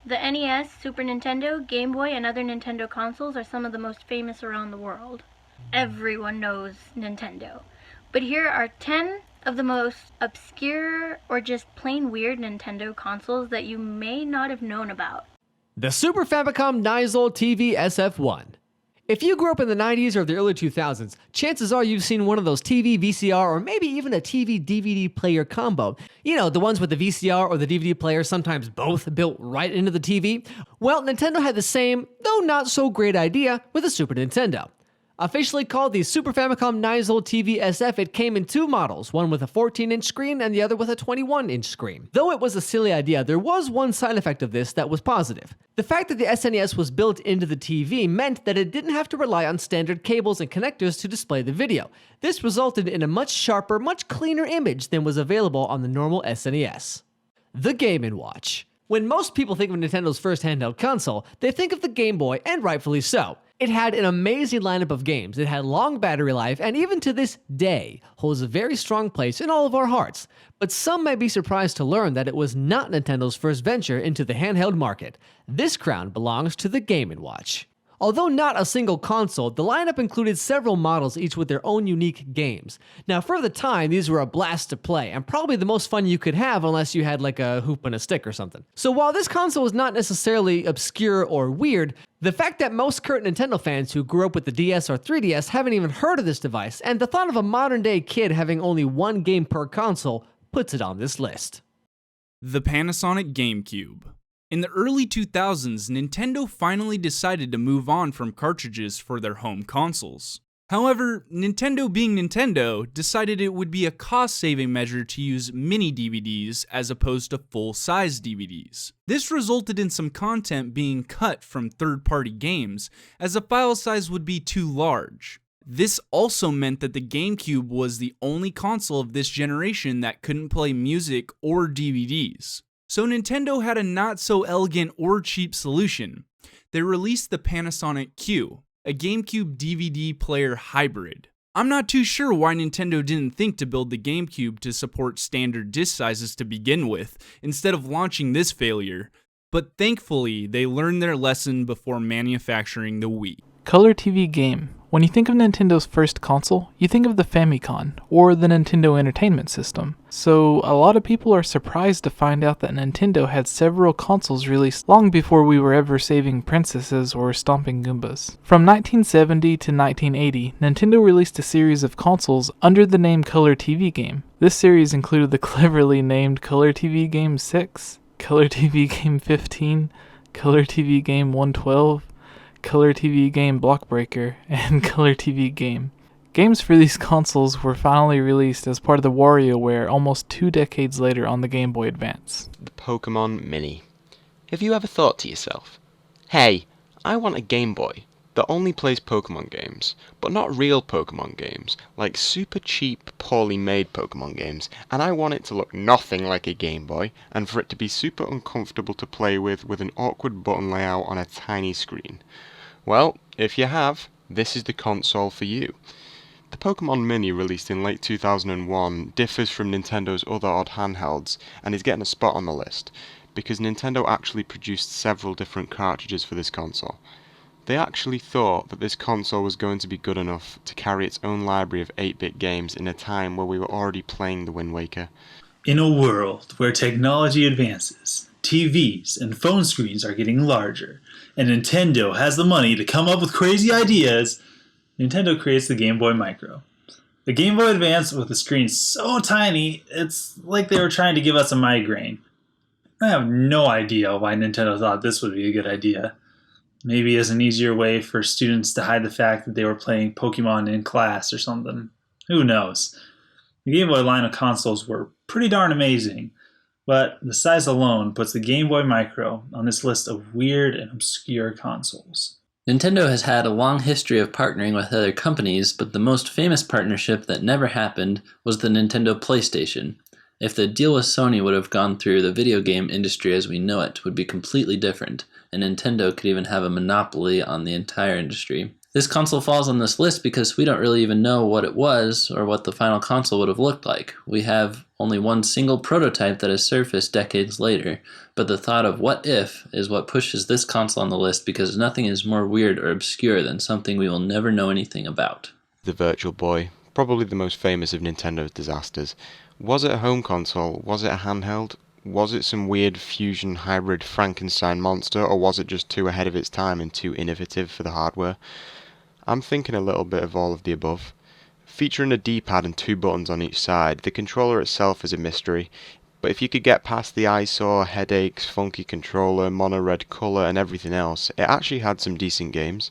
The NES, Super Nintendo, Game Boy, and other Nintendo consoles are some of the most famous around the world. Everyone knows Nintendo. But here are 10 of the most obscure or just plain weird Nintendo consoles that you may not have known about. The Super Famicom Nigel TV SF1. If you grew up in the 90s or the early 2000s, chances are you've seen one of those TV, VCR, or maybe even a TV DVD player combo. You know, the ones with the VCR or the DVD player, sometimes both built right into the TV. Well, Nintendo had the same, though not so great idea with the Super Nintendo. Officially called the Super Famicom Nigel TV SF, it came in two models, one with a 14-inch screen and the other with a 21-inch screen. Though it was a silly idea, there was one side effect of this that was positive. The fact that the SNES was built into the TV meant that it didn't have to rely on standard cables and connectors to display the video. This resulted in a much sharper, much cleaner image than was available on the normal SNES. The Game & Watch. When most people think of Nintendo's first handheld console, they think of the Game Boy, and rightfully so. It had an amazing lineup of games, it had long battery life, and even to this day, holds a very strong place in all of our hearts. But some may be surprised to learn that it was not Nintendo's first venture into the handheld market. This crown belongs to the Game & Watch. Although not a single console, the lineup included several models, each with their own unique games. Now, for the time, these were a blast to play, and probably the most fun you could have unless you had like a hoop and a stick or something. So while this console was not necessarily obscure or weird, the fact that most current Nintendo fans who grew up with the DS or 3DS haven't even heard of this device, and the thought of a modern-day kid having only one game per console puts it on this list. The Panasonic GameCube. In the early 2000s, Nintendo finally decided to move on from cartridges for their home consoles. However, Nintendo being Nintendo, decided it would be a cost-saving measure to use mini DVDs as opposed to full-size DVDs. This resulted in some content being cut from third-party games, as the file size would be too large. This also meant that the GameCube was the only console of this generation that couldn't play music or DVDs. So Nintendo had a not-so-elegant or cheap solution. They released the Panasonic Q, a GameCube DVD player hybrid. I'm not too sure why Nintendo didn't think to build the GameCube to support standard disc sizes to begin with, instead of launching this failure, but thankfully they learned their lesson before manufacturing the Wii. Color TV game. When you think of Nintendo's first console, you think of the Famicom, or the Nintendo Entertainment System. So a lot of people are surprised to find out that Nintendo had several consoles released long before we were ever saving princesses or stomping Goombas. From 1970 to 1980, Nintendo released a series of consoles under the name Color TV Game. This series included the cleverly named Color TV Game 6, Color TV Game 15, Color TV Game 112, Color TV Game Blockbreaker, and Color TV Game. Games for these consoles were finally released as part of the WarioWare almost 2 decades later on the Game Boy Advance. The Pokemon Mini. Have you ever thought to yourself, hey, I want a Game Boy that only plays Pokemon games, but not real Pokemon games, like super cheap, poorly made Pokemon games, and I want it to look nothing like a Game Boy, and for it to be super uncomfortable to play with an awkward button layout on a tiny screen? Well, if you have, this is the console for you. The Pokemon Mini, released in late 2001, differs from Nintendo's other odd handhelds, and is getting a spot on the list, because Nintendo actually produced several different cartridges for this console. They actually thought that this console was going to be good enough to carry its own library of 8-bit games in a time where we were already playing the Wind Waker. In a world where technology advances, TVs and phone screens are getting larger, and Nintendo has the money to come up with crazy ideas, Nintendo creates the Game Boy Micro. A Game Boy Advance with a screen so tiny, it's like they were trying to give us a migraine. I have no idea why Nintendo thought this would be a good idea. Maybe as an easier way for students to hide the fact that they were playing Pokemon in class or something. Who knows? The Game Boy line of consoles were pretty darn amazing, but the size alone puts the Game Boy Micro on this list of weird and obscure consoles. Nintendo has had a long history of partnering with other companies, but the most famous partnership that never happened was the Nintendo PlayStation. If the deal with Sony would have gone through, the video game industry as we know it would be completely different, and Nintendo could even have a monopoly on the entire industry. This console falls on this list because we don't really even know what it was or what the final console would have looked like. We have only one single prototype that has surfaced decades later, but the thought of what if is what pushes this console on the list because nothing is more weird or obscure than something we will never know anything about. The Virtual Boy, probably the most famous of Nintendo's disasters. Was it a home console? Was it a handheld? Was it some weird fusion hybrid Frankenstein monster, or was it just too ahead of its time and too innovative for the hardware? I'm thinking a little bit of all of the above. Featuring a D-pad and 2 buttons on each side, the controller itself is a mystery, but if you could get past the eyesore, headaches, funky controller, mono red colour and everything else, it actually had some decent games.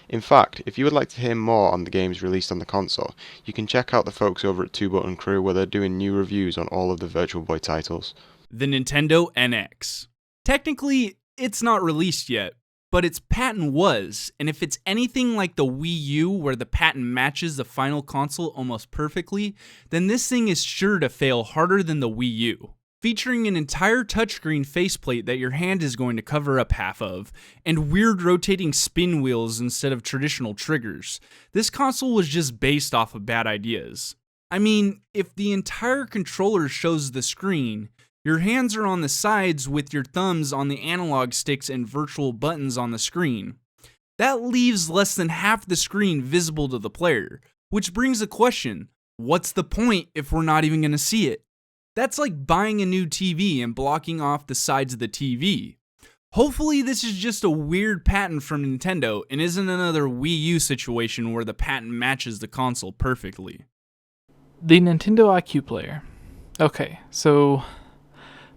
In fact, if you would like to hear more on the games released on the console, you can check out the folks over at 2 Button Crew where they're doing new reviews on all of the Virtual Boy titles. The Nintendo NX. Technically, it's not released yet, but its patent was, and if it's anything like the Wii U where the patent matches the final console almost perfectly, then this thing is sure to fail harder than the Wii U. Featuring an entire touchscreen faceplate that your hand is going to cover up half of, and weird rotating spin wheels instead of traditional triggers, this console was just based off of bad ideas. I mean, if the entire controller shows the screen, your hands are on the sides with your thumbs on the analog sticks and virtual buttons on the screen. That leaves less than half the screen visible to the player, which brings a question: what's the point if we're not even going to see it? That's like buying a new TV and blocking off the sides of the TV. Hopefully this is just a weird patent from Nintendo and isn't another Wii U situation where the patent matches the console perfectly. The Nintendo IQ player. Okay, so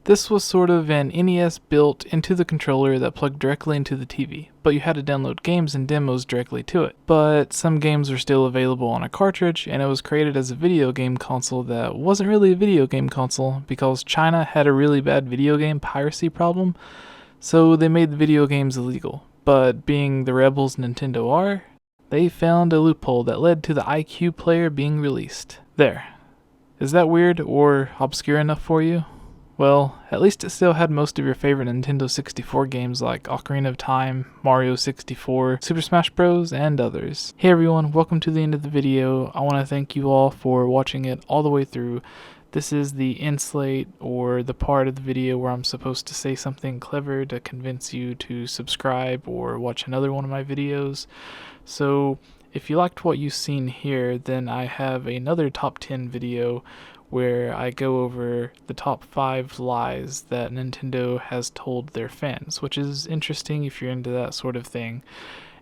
this was sort of an NES built into the controller that plugged directly into the TV, but you had to download games and demos directly to it. But some games were still available on a cartridge, and it was created as a video game console that wasn't really a video game console because China had a really bad video game piracy problem, so they made the video games illegal. But being the rebels Nintendo are, they found a loophole that led to the IQ player being released. There. Is that weird or obscure enough for you? Well, at least it still had most of your favorite Nintendo 64 games like Ocarina of Time, Mario 64, Super Smash Bros, and others. Hey everyone, welcome to the end of the video. I want to thank you all for watching it all the way through. This is the end slate, or the part of the video where I'm supposed to say something clever to convince you to subscribe or watch another one of my videos. So if you liked what you've seen here, then I have another top 10 video where I go over the top 5 lies that Nintendo has told their fans, which is interesting if you're into that sort of thing.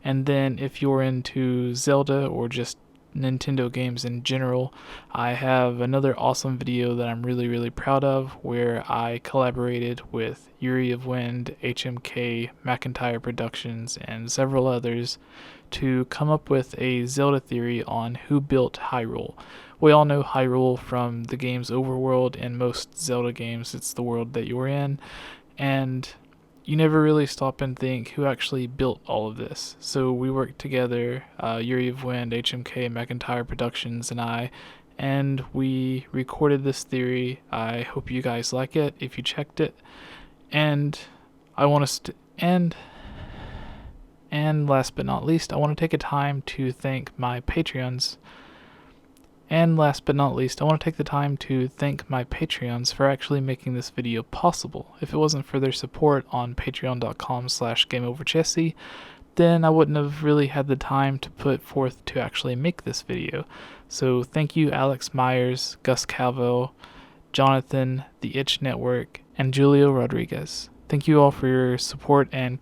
And then if you're into Zelda or just Nintendo games in general, I have another awesome video that I'm really proud of where I collaborated with Yuri of Wind, HMK, McIntyre Productions, and several others to come up with a Zelda theory on who built Hyrule. We all know Hyrule from the game's overworld. In most Zelda games, it's the world that you're in, and you never really stop and think who actually built all of this. So we worked together, Yuri of Wind, HMK, McIntyre Productions, and we recorded this theory. I hope you guys like it if you checked it. And I want us to end. And last but not least, I want to take a time to thank my Patreons. And last but not least, I want to take the time to thank my Patreons for actually making this video possible. If it wasn't for their support on patreon.com/GameOverJesse, then I wouldn't have really had the time to put forth to actually make this video. So thank you Alex Myers, Gus Calvo, Jonathan, The Itch Network, and Julio Rodriguez. Thank you all for your support and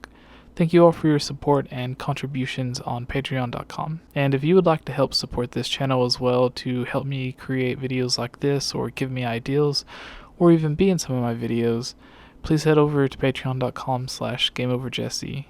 contributions on patreon.com. And if you would like to help support this channel as well to help me create videos like this or give me ideas or even be in some of my videos, please head over to patreon.com/GameOverJesse